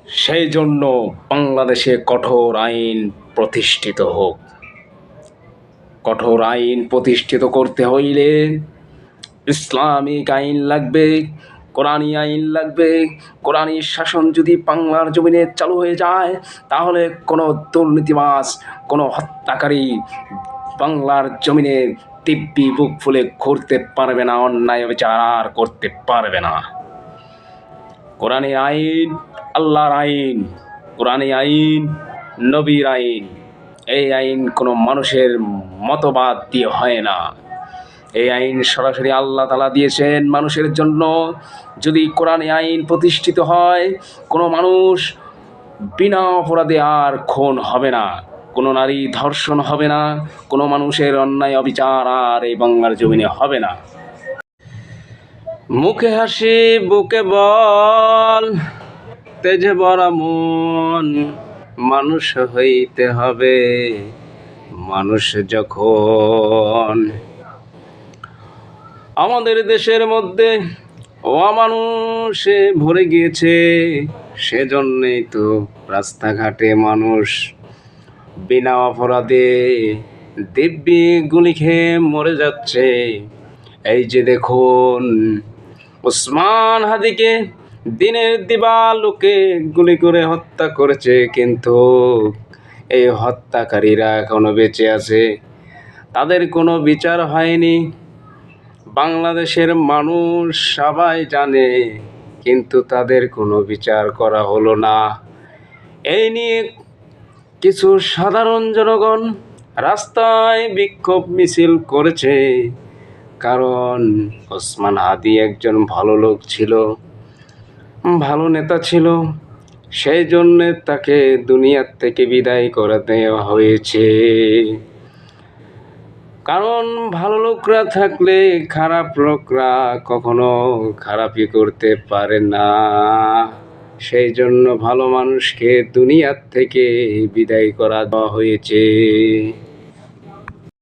সেই জন্য বাংলাদেশে কঠোর আইন প্রতিষ্ঠিত হোক। কঠোর আইন প্রতিষ্ঠিত করতে হইলে ইসলামিক আইন লাগবে, কোরআনী আইন লাগবে। কোরআনী শাসন যদি বাংলার জমিনে চালু হয়ে যায়, তাহলে কোনো দুর্নীতিবাজ, কোনো হত্যাকারী বাংলার জমিনে দিব্যি বুক ফুলে ঘুরতে পারবে না, অন্যায় বিচার আর করতে পারবে না। কোরআনী আইন আল্লাহর আইন, কোরআনী আইন নবীর আইন। এই আইন কোনো মানুষের মতবাদ দিয়ে হয় না। এই আইন সরাসরি আল্লাহ তাআলা দিয়েছেন মানুষের জন্য। যদি কোরআনী আইন প্রতিষ্ঠিত হয়, কোনো মানুষ বিনা অপরাধে আর খুন হবে না, কোনো নারী ধর্ষণ হবে না, কোনো মানুষের অন্যায় অবিচার আর এই বাংলার জমিনে হবে না। মুখে হাসি বুকে বল, তেজে ভরা মন, মানুষ হইতে হবে মানুষ যখন। আমাদের দেশের মধ্যে অমানুষে ভরে গিয়েছে, সেজন্যই তো রাস্তাঘাটে মানুষ বিনা অপরাধে দিব্যি গুলি খেয়ে মরে যাচ্ছে। এই যে দেখুন, ওসমান হাদিকে দিনের দিবালোকে গুলি করে হত্যা করেছে, কিন্তু এই হত্যাকারীরা এখনো বেঁচে আছে, তাদের কোনো বিচার হয়নি। বাংলাদেশের মানুষ সবাই জানে, কিন্তু তাদের কোনো বিচার করা হলো না। এই নিয়ে কিছু সাধারণ জনগণ রাস্তায় বিক্ষোভ মিছিল করেছে, কারণ ওসমান হাদি একজন ভালো লোক ছিল, ভালো নেতা ছিল, সেই জন্যে তাকে দুনিয়ার থেকে বিদায় করে দেওয়া হয়েছে। কারণ ভালো লোকরা থাকলে খারাপ লোকরা কখনো খারাপই করতে পারে না। সেই জন্য ভালো মানুষকে দুনিয়ার থেকে বিদায় করা দেওয়া হয়েছে।